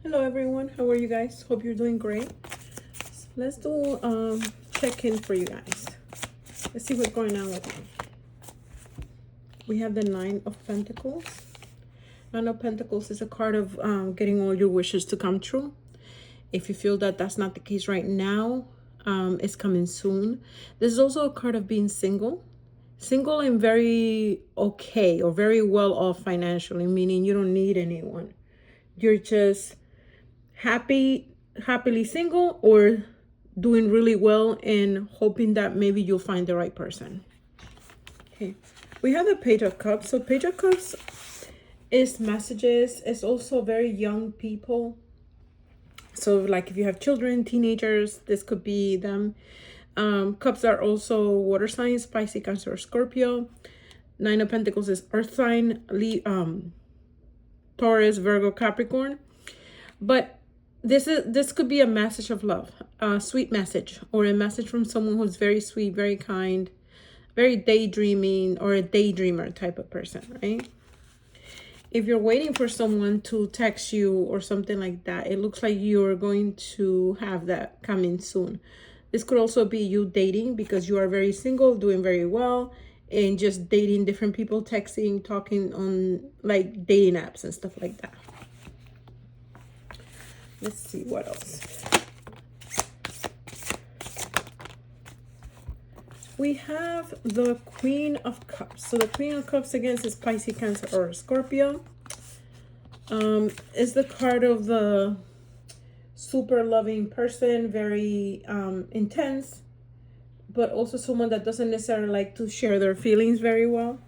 Hello everyone, how are you guys? Hope you're doing great. Let's do check-in for you guys. Let's see what's going on with you. We have the Nine of Pentacles. Nine of Pentacles is a card of getting all your wishes to come true. If you feel that that's not the case right now, it's coming soon. This is also a card of being single. Single and very okay or very well off financially, meaning you don't need anyone. You're just happily single or doing really well and hoping that maybe you'll find the right person. Okay, we have the Page of Cups. So Page of Cups is messages. It's also very young people. So like if you have children, teenagers, this could be them. Cups are also water signs, Pisces, Cancer, or Scorpio. Nine of Pentacles is earth sign, Taurus, Virgo, Capricorn. But this could be a message of love, a sweet message, or a message from someone who's very sweet, very kind, very daydreaming, or a daydreamer type of person, right? If you're waiting for someone to text you or something like that, it looks like you're going to have that coming soon. This could also be you dating because you are very single, doing very well, and just dating different people, texting, talking on like dating apps and stuff like that. Let's see what else. We have the Queen of Cups. So the Queen of Cups again is Pisces, Cancer, or Scorpio. Is the card of the super loving person, very intense, but also someone that doesn't necessarily like to share their feelings very well.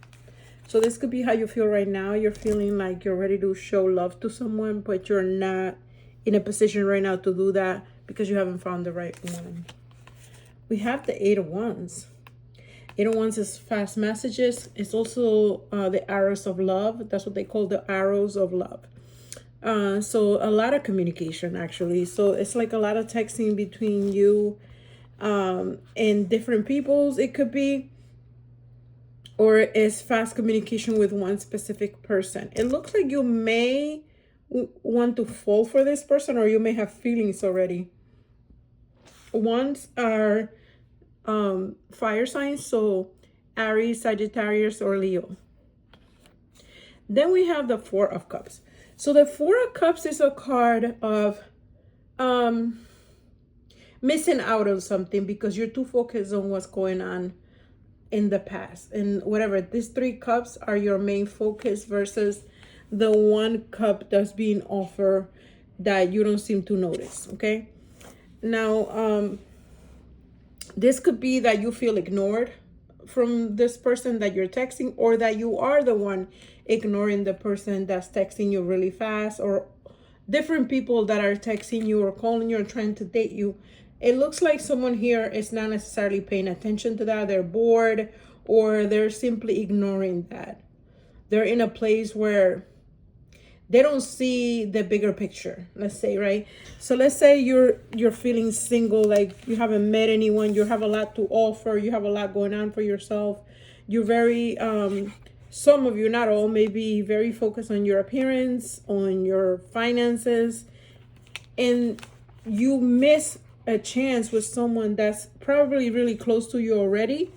So this could be how you feel right now. You're feeling like you're ready to show love to someone, but you're not in a position right now to do that because you haven't found the right one. We have the Eight of Wands. Eight of Wands is fast messages. It's also the arrows of love. That's what they call the arrows of love. So a lot of communication actually. So it's like a lot of texting between you and different peoples. It could be, or it's fast communication with one specific person. It looks like you may want to fall for this person, or you may have feelings already. Wands are fire signs, so Aries, Sagittarius, or Leo. Then we have the Four of Cups. So the Four of Cups is a card of missing out on something because you're too focused on what's going on in the past. And whatever, these three cups are your main focus versus the one cup that's being offered that you don't seem to notice, okay? Now, this could be that you feel ignored from this person that you're texting, or that you are the one ignoring the person that's texting you really fast, or different people that are texting you or calling you or trying to date you. It looks like someone here is not necessarily paying attention to that. They're bored, or they're simply ignoring that. They're in a place where they don't see the bigger picture, let's say, right? So let's say you're feeling single, like you haven't met anyone, you have a lot to offer, you have a lot going on for yourself. You're very some of you, not all, may be very focused on your appearance, on your finances, and you miss a chance with someone that's probably really close to you already,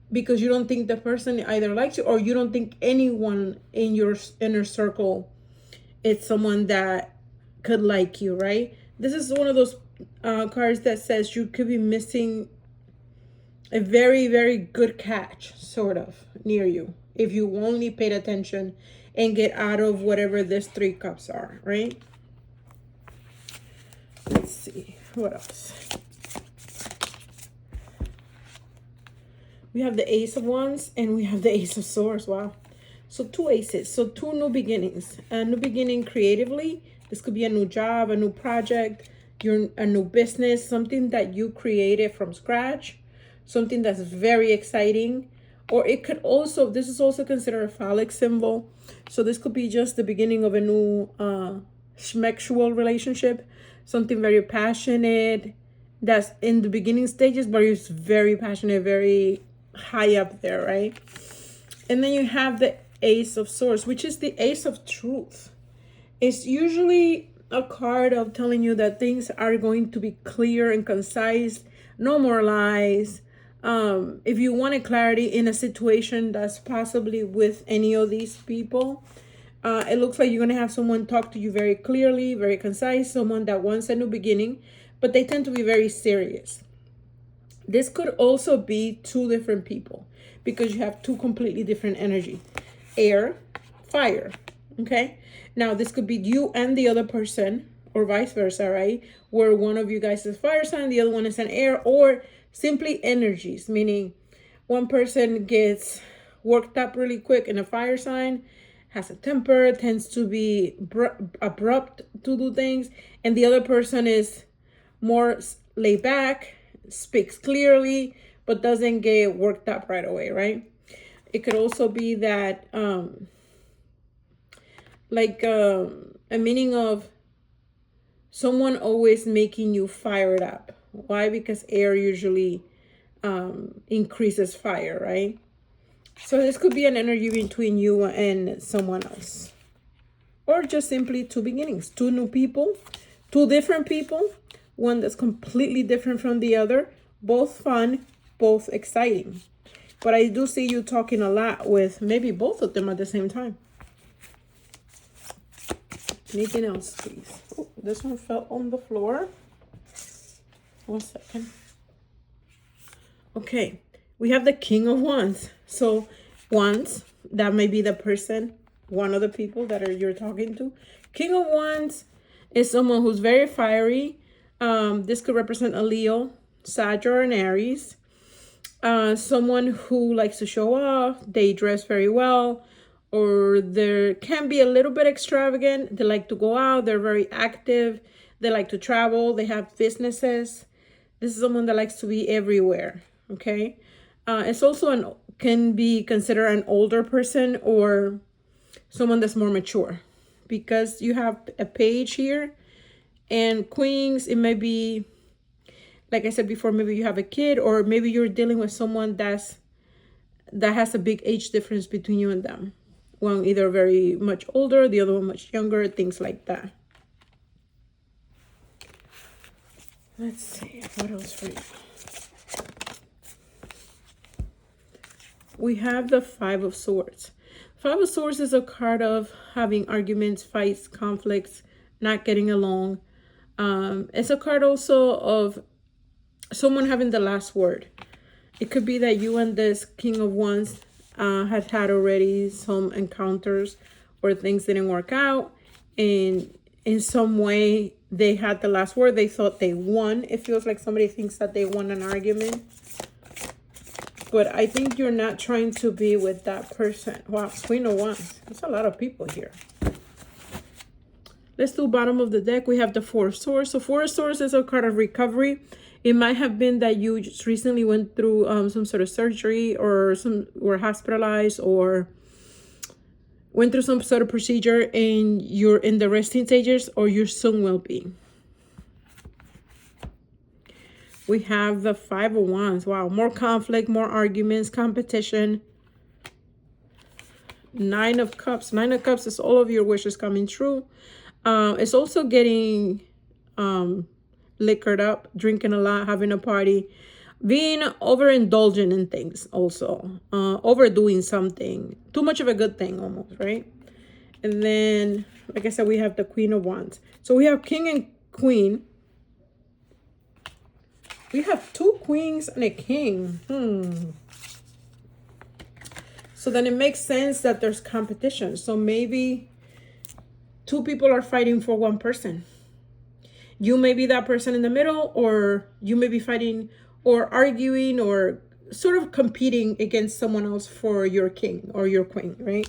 because you don't think the person either likes you, or you don't think anyone in your inner circle it's someone that could like you, right? This is one of those cards that says you could be missing a very, very good catch, sort of, near you, if you only paid attention and get out of whatever these three cups are, right? Let's see, what else? We have the Ace of Wands and we have the Ace of Swords. Wow. So two aces, so two new beginnings. A new beginning creatively. This could be a new job, a new project, a new business, something that you created from scratch, something that's very exciting. Or it could also, this is also considered a phallic symbol. So this could be just the beginning of a new sexual relationship, something very passionate that's in the beginning stages, but it's very passionate, very high up there, right? And then you have the Ace of Swords, which is the Ace of Truth. It's usually a card of telling you that things are going to be clear and concise, no more lies. If you wanted clarity in a situation that's possibly with any of these people, it looks like you're going to have someone talk to you very clearly, very concise, someone that wants a new beginning, but they tend to be very serious. This could also be two different people because you have two completely different energy. Air, fire, okay? Now, this could be you and the other person or vice versa, right? Where one of you guys is fire sign, the other one is an air, or simply energies, meaning one person gets worked up really quick in a fire sign, has a temper, tends to be abrupt to do things, and the other person is more laid back, speaks clearly, but doesn't get worked up right away, right? It could also be that a meaning of someone always making you fired up. Why? Because air usually increases fire, right? So this could be an energy between you and someone else. Or just simply two beginnings, two new people, two different people, one that's completely different from the other, both fun, both exciting. But I do see you talking a lot with maybe both of them at the same time. Anything else, please? Oh, this one fell on the floor. 1 second. Okay, we have the King of Wands. So Wands, that may be the person, one of the people that you're talking to. King of Wands is someone who's very fiery. This could represent a Leo, Sag, or an Aries. Someone who likes to show off. They dress very well, or they can be a little bit extravagant. They like to go out. They're very active. They like to travel. They have businesses. This is someone that likes to be everywhere. Okay. It's also can be considered an older person or someone that's more mature, because you have a page here and queens. It may be, like I said before, maybe you have a kid, or maybe you're dealing with someone that has a big age difference between you and them. One either very much older, the other one much younger, things like that. Let's see, what else for you? We have the Five of Swords. Five of Swords is a card of having arguments, fights, conflicts, not getting along. It's a card also of someone having the last word. It could be that you and this King of Wands had already some encounters where things didn't work out, and in some way they had the last word. They thought they won. It feels like somebody thinks that they won an argument, but I think you're not trying to be with that person. Wow, Queen of Wands. There's a lot of people here. Let's do bottom of the deck. We have the Four of Swords. So Four of Swords is a card of recovery. It might have been that you just recently went through some sort of surgery, or were hospitalized, or went through some sort of procedure, and you're in the resting stages, or you soon will be. We have the Five of Wands. Wow, more conflict, more arguments, competition. Nine of Cups. Nine of Cups is all of your wishes coming true. It's also getting liquored up, drinking a lot, having a party, being overindulgent in things also, overdoing something, too much of a good thing almost, right? And then, like I said, we have the Queen of Wands. So we have King and Queen. We have two queens and a king. So then it makes sense that there's competition. So maybe two people are fighting for one person. You may be that person in the middle, or you may be fighting or arguing or sort of competing against someone else for your king or your queen, right?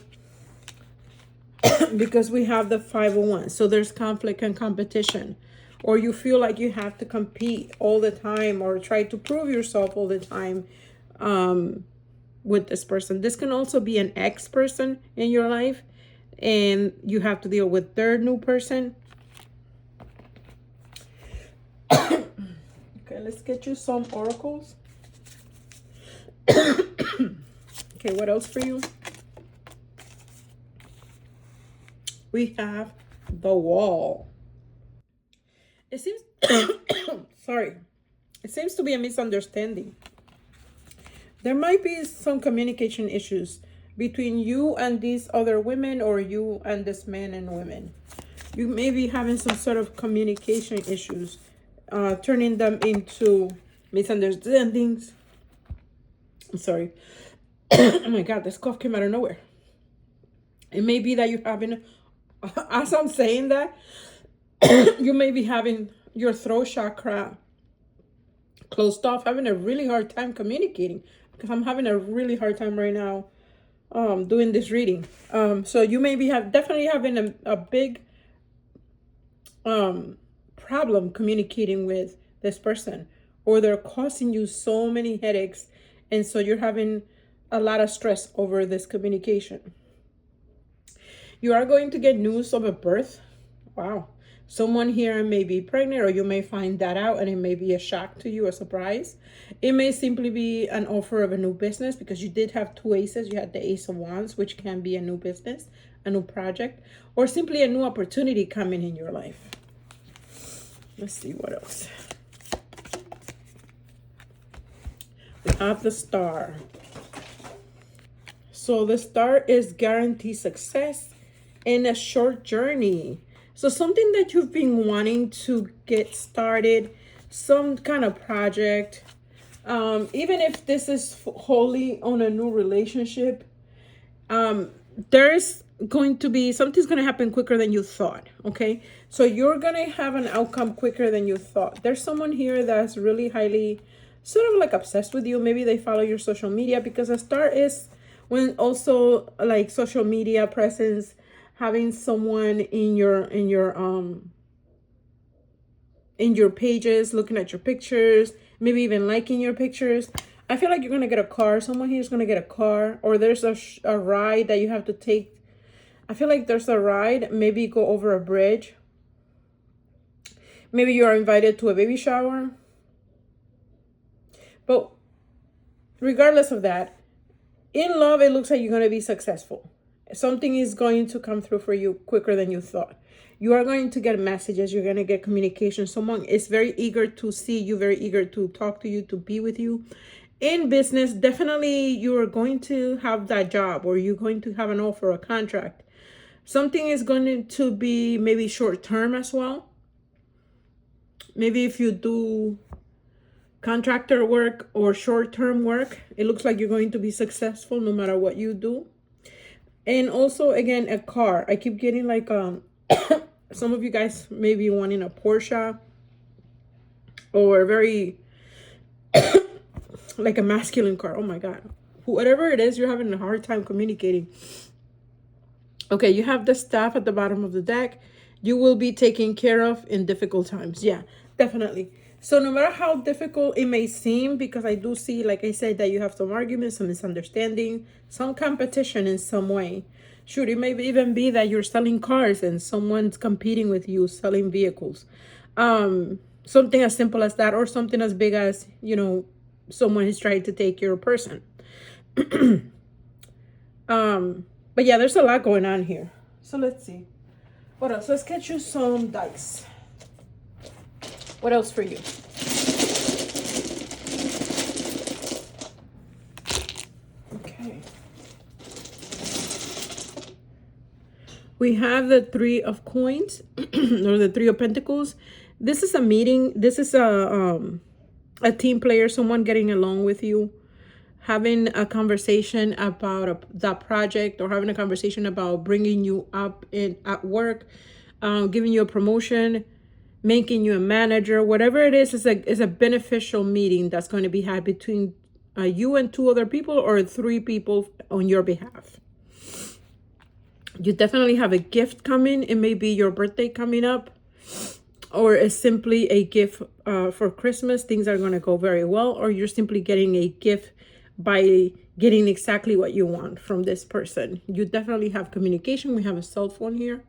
Because we have the Five of Wands. So there's conflict and competition. Or you feel like you have to compete all the time or try to prove yourself all the time with this person. This can also be an ex-person in your life, and you have to deal with their new person. Okay, let's get you some oracles. Okay, what else for you? We have the Wall. It seems, sorry, it seems to be a misunderstanding. There might be some communication issues between you and these other women, or you and this man and women. You may be having some sort of communication issues, turning them into misunderstandings. I'm sorry. Oh my God, this cough came out of nowhere. It may be that you're having, as I'm saying that, you may be having your throat chakra closed off, having a really hard time communicating, because I'm having a really hard time right now doing this reading. So you may be definitely having a big problem communicating with this person, or they're causing you so many headaches, and so you're having a lot of stress over this communication. You are going to get news of a birth. Wow. Someone here may be pregnant, or you may find that out, and it may be a shock to you, a surprise. It may simply be an offer of a new business, because you did have two aces. You had the Ace of Wands, which can be a new business, a new project, or simply a new opportunity coming in your life. Let's see what else. We have the Star. So the Star is guaranteed success in a short journey. So something that you've been wanting to get started, some kind of project, even if this is wholly on a new relationship, there's going to be, something's going to happen quicker than you thought, okay? So you're going to have an outcome quicker than you thought. There's someone here that's really highly, sort of like obsessed with you. Maybe they follow your social media, because a Star is when also like social media presence, having someone in your pages, looking at your pictures, maybe even liking your pictures. I feel like you're gonna get a car. Someone here is gonna get a car, or there's a ride that you have to take. I feel like there's a ride, maybe go over a bridge. Maybe you are invited to a baby shower. But regardless of that, in love, it looks like you're gonna be successful. Something is going to come through for you quicker than you thought. You are going to get messages. You're going to get communication. Someone is very eager to see you, very eager to talk to you, to be with you. In business, definitely you are going to have that job, or you're going to have an offer, a contract. Something is going to be maybe short term as well. Maybe if you do contractor work or short term work, it looks like you're going to be successful no matter what you do. And also, again, a car. I keep getting like some of you guys may be wanting a Porsche, or very like a masculine car. Oh my God. Whatever it is, you're having a hard time communicating. Okay, you have the Staff at the bottom of the deck. You will be taken care of in difficult times. Yeah, definitely. So no matter how difficult it may seem, because I do see, like I said, that you have some arguments, some misunderstanding, some competition in some way. Shoot, it may even be that you're selling cars and someone's competing with you selling vehicles. Something as simple as that, or something as big as, you know, someone is trying to take your person. But yeah, there's a lot going on here. So let's see. What else? Let's get you some dice. What else for you? Okay. We have the Three of Coins, or the Three of Pentacles. This is a meeting. This is a team player, someone getting along with you, having a conversation about that project, or having a conversation about bringing you up at work, giving you a promotion, making you a manager. Whatever it is a beneficial meeting that's going to be had between you and two other people, or three people on your behalf. You definitely have a gift coming. It may be your birthday coming up, or it's simply a gift for Christmas. Things are going to go very well, or you're simply getting a gift by getting exactly what you want from this person. You definitely have communication. We have a cell phone here.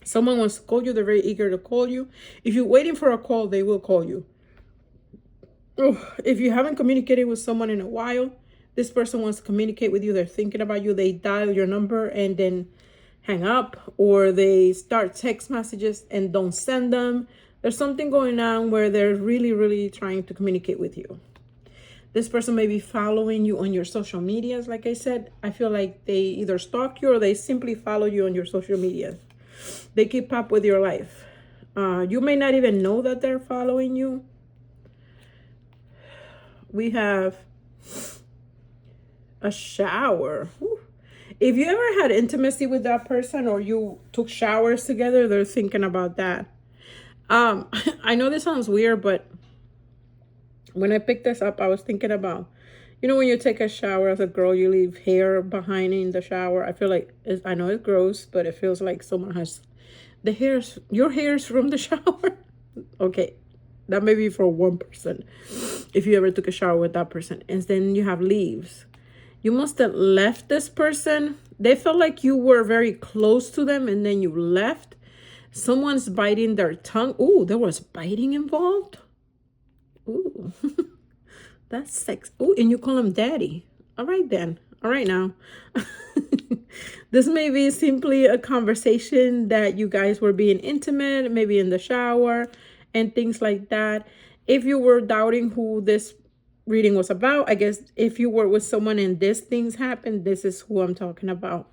Someone wants to call you. They're very eager to call you. If you're waiting for a call, they will call you. If you haven't communicated with someone in a while, this person wants to communicate with you. They're thinking about you. They dial your number, and then hang up, or they start text messages and don't send them. There's something going on where they're really, really trying to communicate with you. This person may be following you on your social medias. Like I said, I feel like they either stalk you or they simply follow you on your social media. They keep up with your life. You may not even know that they're following you. We have a shower. Whew. If you ever had intimacy with that person or you took showers together, they're thinking about that. I know this sounds weird, but when I picked this up, I was thinking about, when you take a shower as a girl, you leave hair behind in the shower. I feel like, I know it's gross, but it feels like someone has your hairs from the shower. Okay, that may be for one person. If you ever took a shower with that person, and then you have leaves. You must have left this person. They felt like you were very close to them, and then you left. Someone's biting their tongue. Ooh, there was biting involved. Ooh, that's sex. Ooh, and you call him daddy. All right then. All right now. This may be simply a conversation that you guys were being intimate, maybe in the shower and things like that. If you were doubting who this reading was about, I guess if you were with someone and these things happened, this is who I'm talking about.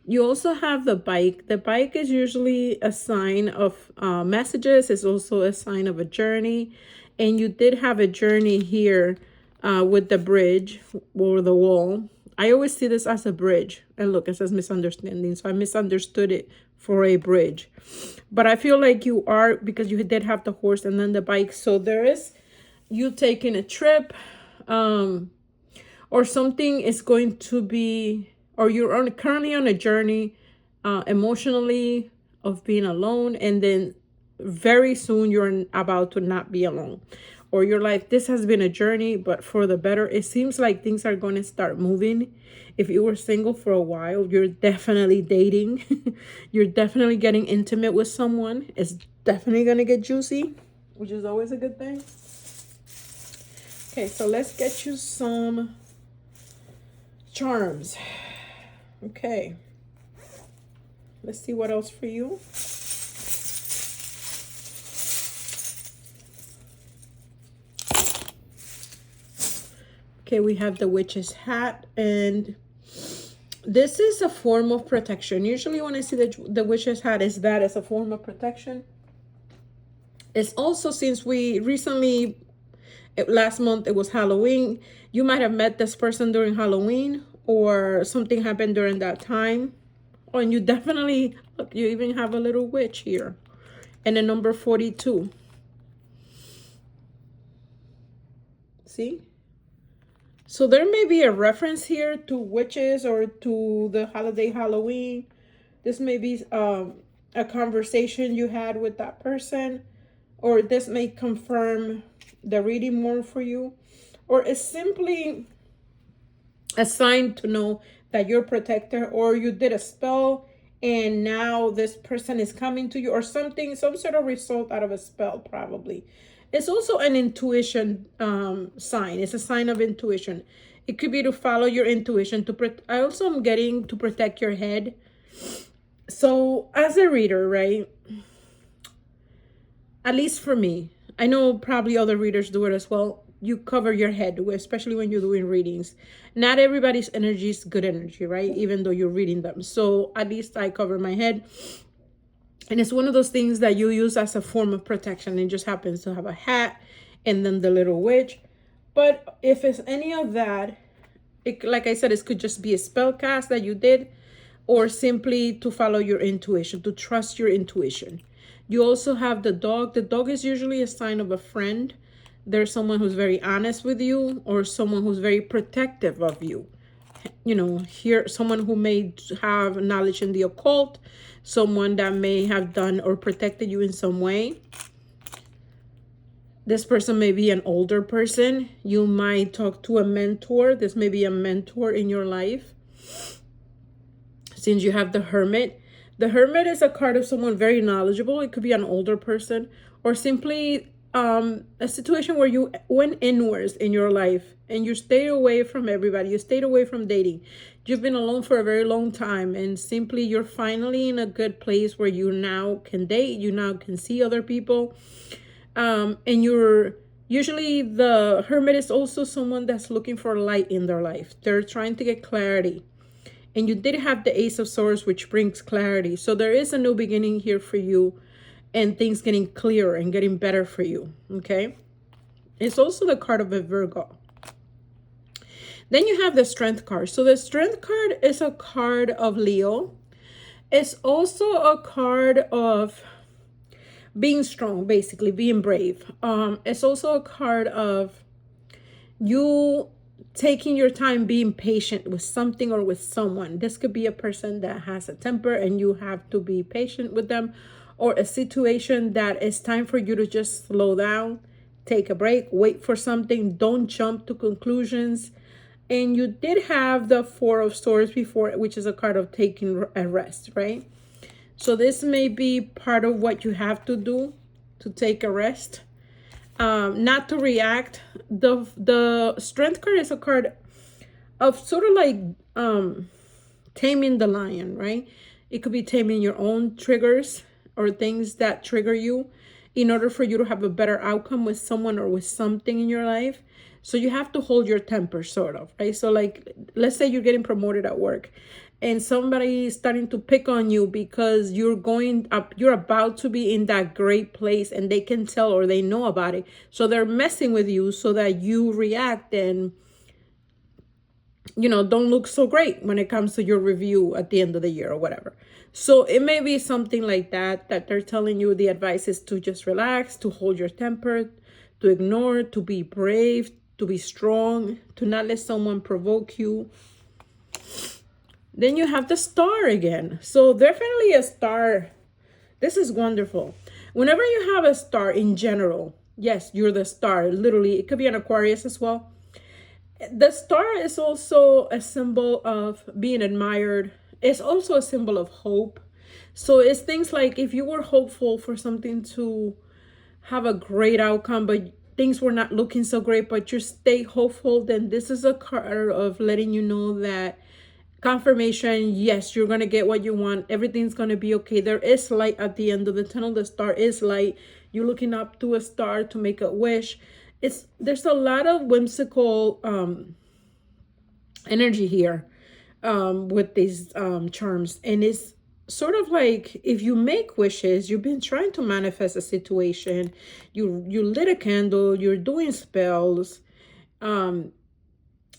You also have the bike. The bike is usually a sign of messages. It's also a sign of a journey. And you did have a journey here with the bridge or the wall. I always see this as a bridge. And look, it says misunderstanding. So I misunderstood it for a bridge. But I feel like you are, because you did have the horse and then the bike. So there is you taking a trip, or something is going to be, or you're currently on a journey emotionally of being alone, and then very soon you're about to not be alone, or you're like, this has been a journey but for the better. It seems like things are going to start moving. If you were single for a while, you're definitely dating. You're definitely getting intimate with someone. It's definitely going to get juicy, which is always a good thing. Okay, so let's get you some charms. Okay, let's see what else for you. Okay, we have the witch's hat, and this is a form of protection. Usually when I see the witch's hat, is that as a form of protection. It's also, since we recently, last month, it was Halloween. You might have met this person during Halloween, or something happened during that time. Oh, and you definitely, look, you even have a little witch here. And the number 42. See? So there may be a reference here to witches or to the holiday Halloween. This may be a conversation you had with that person, or this may confirm the reading more for you, or it's simply a sign to know that you're protected, or you did a spell and now this person is coming to you, or something, some sort of result out of a spell probably. It's also an intuition sign. It's a sign of intuition. It could be to follow your intuition. I also am getting to protect your head. So as a reader, right? At least for me, I know probably other readers do it as well. You cover your head, especially when you're doing readings. Not everybody's energy is good energy, right? Even though you're reading them. So at least I cover my head. And it's one of those things that you use as a form of protection. It just happens to have a hat and then the little witch. But if it's any of that, like I said, it could just be a spell cast that you did, or simply to follow your intuition, to trust your intuition. You also have the dog. The dog is usually a sign of a friend. There's someone who's very honest with you, or someone who's very protective of you. Here, someone who may have knowledge in the occult, someone that may have done or protected you in some way. This person may be an older person. You might talk to a mentor. This may be a mentor in your life. Since you have the Hermit. The Hermit is a card of someone very knowledgeable. It could be an older person, or simply a situation where you went inwards in your life and you stayed away from everybody, you stayed away from dating, you've been alone for a very long time, and simply you're finally in a good place where you now can date, you now can see other people. And you're usually, the hermit is also someone that's looking for light in their life. They're trying to get clarity. And you did have the Ace of Swords, which brings clarity. So there is a new beginning here for you, and things getting clearer and getting better for you. Okay. It's also the card of a Virgo. Then you have the Strength card. So the Strength card is a card of Leo. It's also a card of being strong, basically being brave. It's also a card of you taking your time, being patient with something or with someone. This could be a person that has a temper and you have to be patient with them, or a situation that it's time for you to just slow down, take a break, wait for something, don't jump to conclusions. And you did have the Four of Swords before, which is a card of taking a rest, right? So this may be part of what you have to do, to take a rest, not to react. The Strength card is a card of sort of like taming the lion, right? It could be taming your own triggers or things that trigger you in order for you to have a better outcome with someone or with something in your life. So you have to hold your temper, sort of, right? So like, let's say you're getting promoted at work and somebody is starting to pick on you because you're going up, you're about to be in that great place, and they can tell or they know about it. So they're messing with you so that you react and, you know, don't look so great when it comes to your review at the end of the year or whatever. So it may be something like that, that they're telling you the advice is to just relax, to hold your temper, to ignore, to be brave, to be strong, to not let someone provoke you. Then you have the Star again. So definitely a Star. This is wonderful. Whenever you have a star in general, yes, you're the star. Literally, it could be an Aquarius as well. The star is also a symbol of being admired. It's also a symbol of hope. So it's things like if you were hopeful for something to have a great outcome, but things were not looking so great, but you stay hopeful, then this is a card of letting you know that confirmation, yes, you're going to get what you want. Everything's going to be okay. There is light at the end of the tunnel. The star is light. You're looking up to a star to make a wish. There's a lot of whimsical energy here with these charms. And it's sort of like if you make wishes, you've been trying to manifest a situation, you lit a candle, you're doing spells,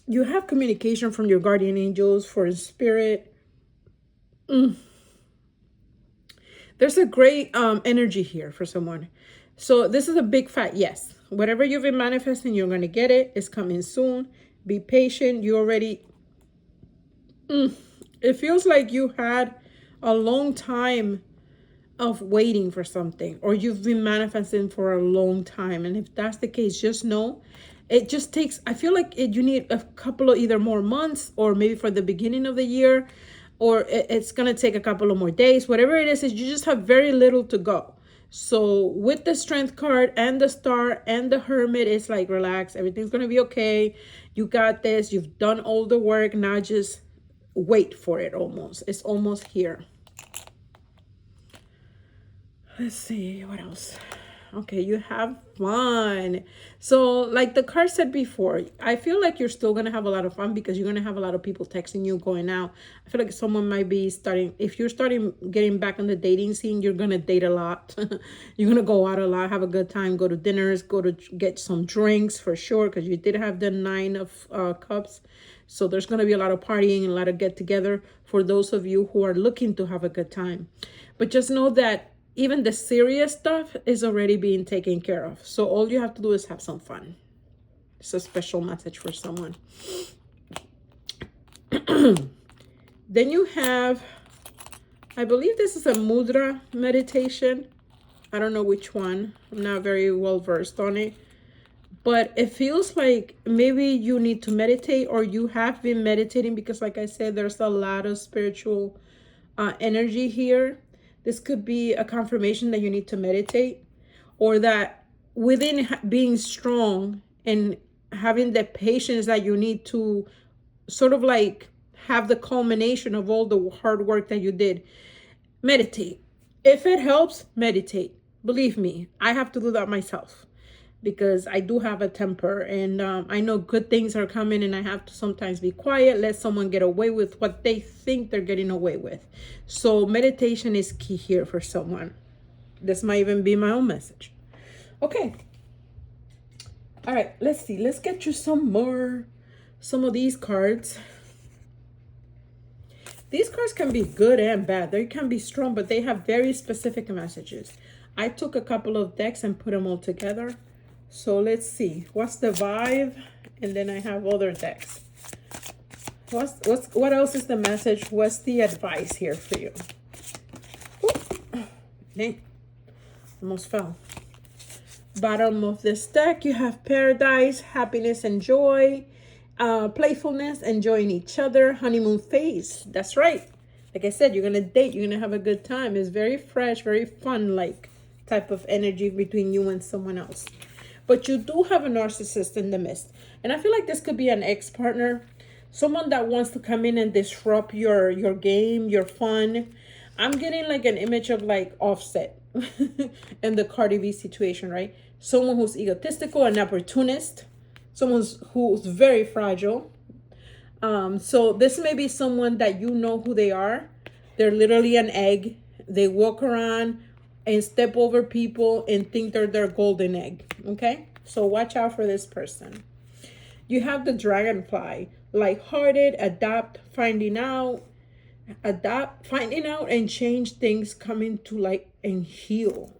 you have communication from your guardian angels, for spirit. There's a great energy here for someone. So this is a big fat yes. Whatever you've been manifesting, you're going to get it. It's coming soon. Be patient. You already... It feels like you had a long time of waiting for something, or you've been manifesting for a long time. And if that's the case, just know it just takes, I feel like you need a couple of either more months, or maybe for the beginning of the year, or it's going to take a couple of more days. Whatever it is you just have very little to go. So with the Strength card and the Star and the Hermit, it's like, relax, everything's going to be okay. You got this. You've done all the work. Now just wait for it. It's almost here. Let's see what else. Okay, you have fun. So like the card said before, I feel like you're still going to have a lot of fun because you're going to have a lot of people texting you, going out. I feel like someone might be starting, if you're starting getting back on the dating scene, you're going to date a lot. You're going to go out a lot, have a good time, go to dinners, go to get some drinks for sure, because you did have the Nine of Cups. So there's going to be a lot of partying and a lot of get together for those of you who are looking to have a good time. But just know that even the serious stuff is already being taken care of. So all you have to do is have some fun. It's a special message for someone. Then you have, I believe this is a mudra meditation. I don't know which one. I'm not very well versed on it. But it feels like maybe you need to meditate, or you have been meditating, because like I said, there's a lot of spiritual energy here. This could be a confirmation that you need to meditate, or that within being strong and having the patience that you need to sort of like have the culmination of all the hard work that you did, meditate. If it helps, meditate. Believe me, I have to do that myself because I do have a temper, and I know good things are coming, and I have to sometimes be quiet, let someone get away with what they think they're getting away with. So meditation is key here for someone. This might even be my own message. Okay. All right, let's see. Let's get you some of these cards. These cards can be good and bad. They can be strong, but they have very specific messages. I took a couple of decks and put them all together. So let's see. What's the vibe? And then I have other decks. What else is the message? What's the advice here for you? Ooh. Dang. Almost fell. Bottom of this deck, you have paradise, happiness and joy, playfulness, enjoying each other, honeymoon phase. That's right. Like I said, you're going to date. You're going to have a good time. It's very fresh, very fun, like type of energy between you and someone else. But you do have a narcissist in the midst. And I feel like this could be an ex-partner. Someone that wants to come in and disrupt your game, your fun. I'm getting like an image of like Offset in the Cardi B situation, right? Someone who's egotistical, an opportunist. Someone who's very fragile. So this may be someone that you know who they are. They're literally an egg. They walk around and step over people and think they're their golden egg. Okay? So watch out for this person. You have the dragonfly. Lighthearted, finding out, and change things, coming to light and heal.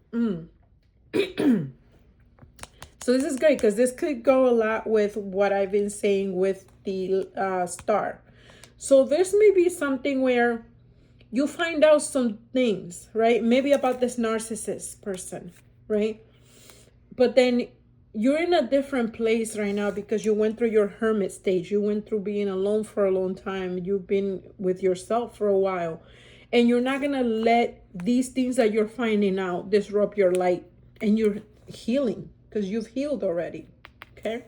So this is great because this could go a lot with what I've been saying with the star. So this may be something where you find out some things, right? Maybe about this narcissist person, right? But then you're in a different place right now because you went through your hermit stage. You went through being alone for a long time. You've been with yourself for a while. And you're not going to let these things that you're finding out disrupt your light and your healing because you've healed already. Okay?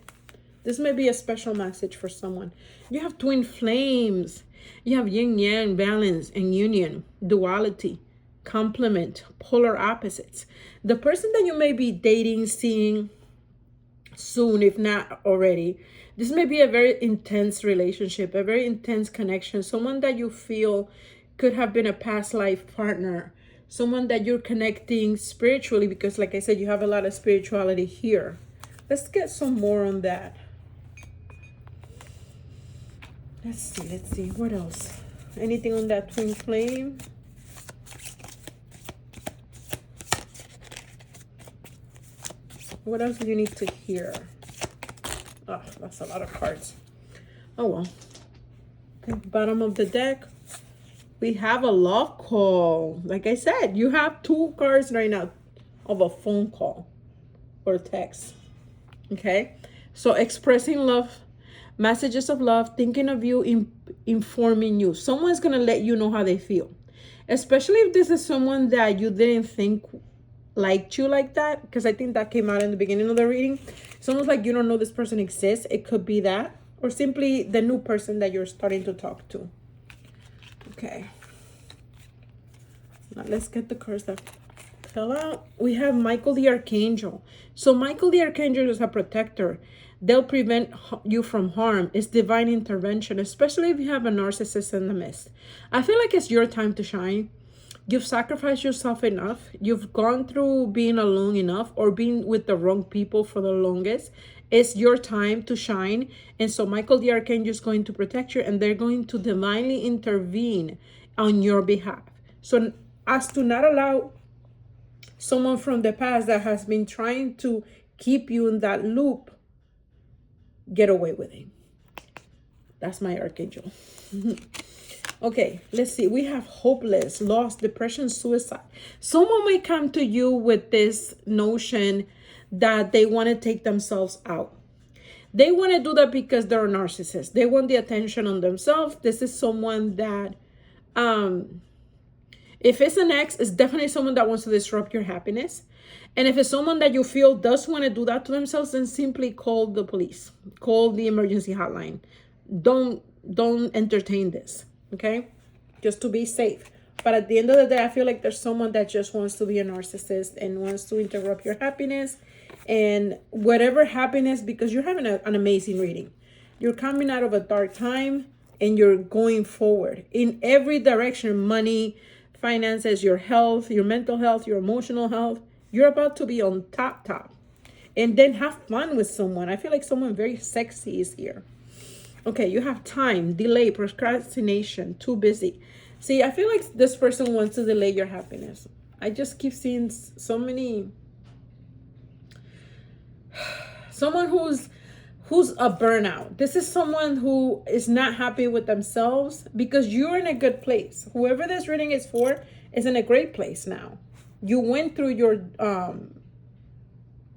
This may be a special message for someone. You have twin flames. You have yin yang, balance and union, duality, complement, polar opposites. The person that you may be dating, seeing soon, if not already, this may be a very intense relationship, a very intense connection, someone that you feel could have been a past life partner, someone that you're connecting spiritually, because like I said, you have a lot of spirituality here. Let's get some more on that. Let's see what else. Anything on that twin flame? What else do you need to hear? Oh, that's a lot of cards. Oh well. Okay, bottom of the deck, we have a love call. Like I said, you have 2 cards right now of a phone call or text. Okay, so expressing love, messages of love, thinking of you, informing you. Someone's gonna let you know how they feel, especially if this is someone that you didn't think liked you like that, because I think that came out in the beginning of the reading. It's almost like you don't know this person exists. It could be that, or simply the new person that you're starting to talk to. Okay, now let's get the cards that fell out. We have Michael the Archangel. So Michael the Archangel is a protector. They'll prevent you from harm. It's divine intervention, especially if you have a narcissist in the midst. I feel like it's your time to shine. You've sacrificed yourself enough. You've gone through being alone enough, or being with the wrong people for the longest. It's your time to shine. And so Michael the Archangel is going to protect you, and they're going to divinely intervene on your behalf. So as to not allow someone from the past that has been trying to keep you in that loop get away with it. That's my archangel. Okay, let's see. We have hopeless, lost, depression, suicide. Someone may come to you with this notion that they want to take themselves out. They want to do that because they're a narcissist. They want the attention on themselves. This is someone that If it's an ex, it's definitely someone that wants to disrupt your happiness. And if it's someone that you feel does want to do that to themselves, then simply call the police. Call the emergency hotline. Don't entertain this, okay? Just to be safe. But at the end of the day, I feel like there's someone that just wants to be a narcissist and wants to interrupt your happiness and whatever happiness, because you're having an amazing reading. You're coming out of a dark time and you're going forward in every direction. Money, finances, your health, your mental health, your emotional health. You're about to be on top. And then have fun with someone. I feel like someone very sexy is here. Okay, you have time, delay, procrastination, too busy. See, I feel like this person wants to delay your happiness. I just keep seeing so many. Someone who's a burnout. This is someone who is not happy with themselves because you're in a good place. Whoever this reading is for is in a great place now. You went through your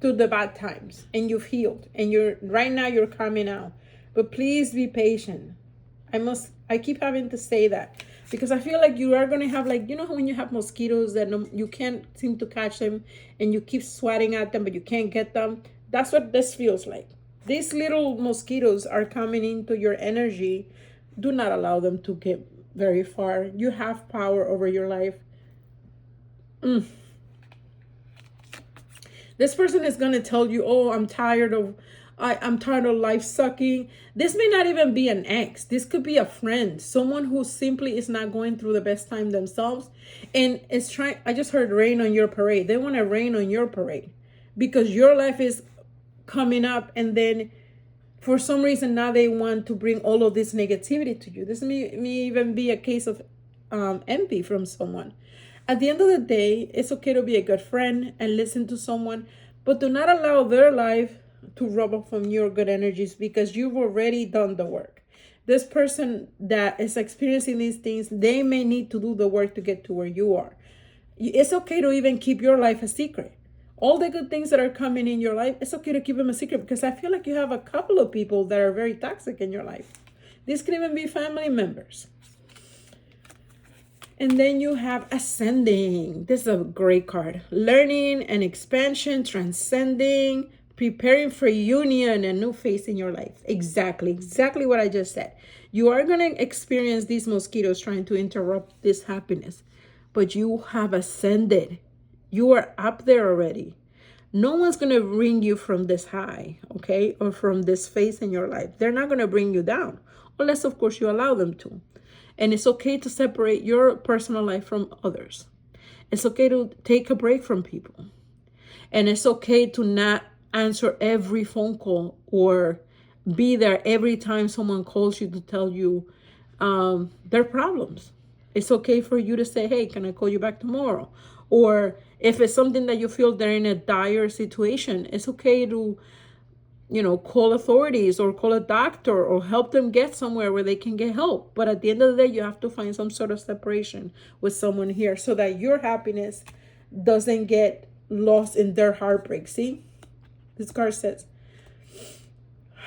through the bad times and you've healed, and right now you're coming out. But please be patient. I keep having to say that because I feel like you are going to have, like, you know, when you have mosquitoes that you can't seem to catch them and you keep swatting at them, but you can't get them. That's what this feels like. These little mosquitoes are coming into your energy. Do not allow them to get very far. You have power over your life. This person is going to tell you, oh, I'm tired of life sucking. This may not even be an ex. This could be a friend, someone who simply is not going through the best time themselves and is trying. I just heard rain on your parade. They want to rain on your parade because your life is coming up, and then for some reason now they want to bring all of this negativity to you. This may even be a case of envy from someone. At the end of the day, it's okay to be a good friend and listen to someone, but do not allow their life to rub off on your good energies because you've already done the work. This person that is experiencing these things, they may need to do the work to get to where you are. It's okay to even keep your life a secret. All the good things that are coming in your life, it's okay to keep them a secret because I feel like you have a couple of people that are very toxic in your life. These can even be family members. And then you have Ascending. This is a great card. Learning and expansion, transcending, preparing for union, a new phase in your life. Exactly what I just said. You are going to experience these mosquitoes trying to interrupt this happiness, but you have ascended. You are up there already. No one's going to bring you from this high, okay, or from this phase in your life. They're not going to bring you down, unless, of course, you allow them to. And it's okay to separate your personal life from others. It's okay to take a break from people. And it's okay to not answer every phone call or be there every time someone calls you to tell you their problems. It's okay for you to say, hey, can I call you back tomorrow? Or if it's something that you feel they're in a dire situation, it's okay to, call authorities or call a doctor or help them get somewhere where they can get help. But at the end of the day, you have to find some sort of separation with someone here so that your happiness doesn't get lost in their heartbreak. See, this card says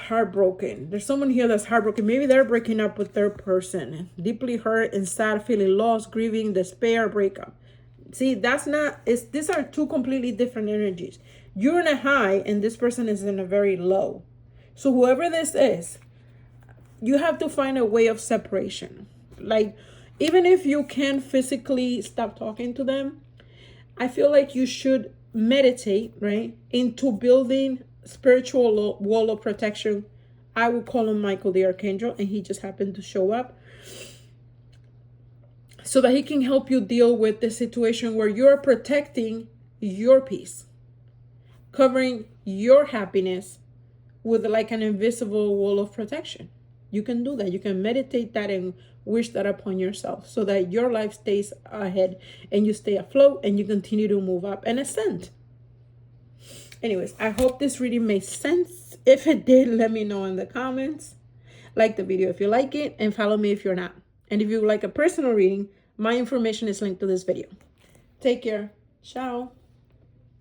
heartbroken. There's someone here that's heartbroken. Maybe they're breaking up with their person, deeply hurt and sad, feeling lost, grieving, despair, breakup. See, these are two completely different energies. You're in a high and this person is in a very low. So whoever this is, you have to find a way of separation. Like, even if you can't physically stop talking to them, I feel like you should meditate, right, into building spiritual wall of protection. I would call him Michael the Archangel, and he just happened to show up, so that he can help you deal with the situation where you're protecting your peace, covering your happiness with like an invisible wall of protection. You can do that. You can meditate that and wish that upon yourself so that your life stays ahead and you stay afloat and you continue to move up and ascend. Anyways, I hope this reading made sense. If it did, let me know in the comments. Like the video if you like it, and follow me if you're not. And if you like a personal reading, my information is linked to this video. Take care. Ciao.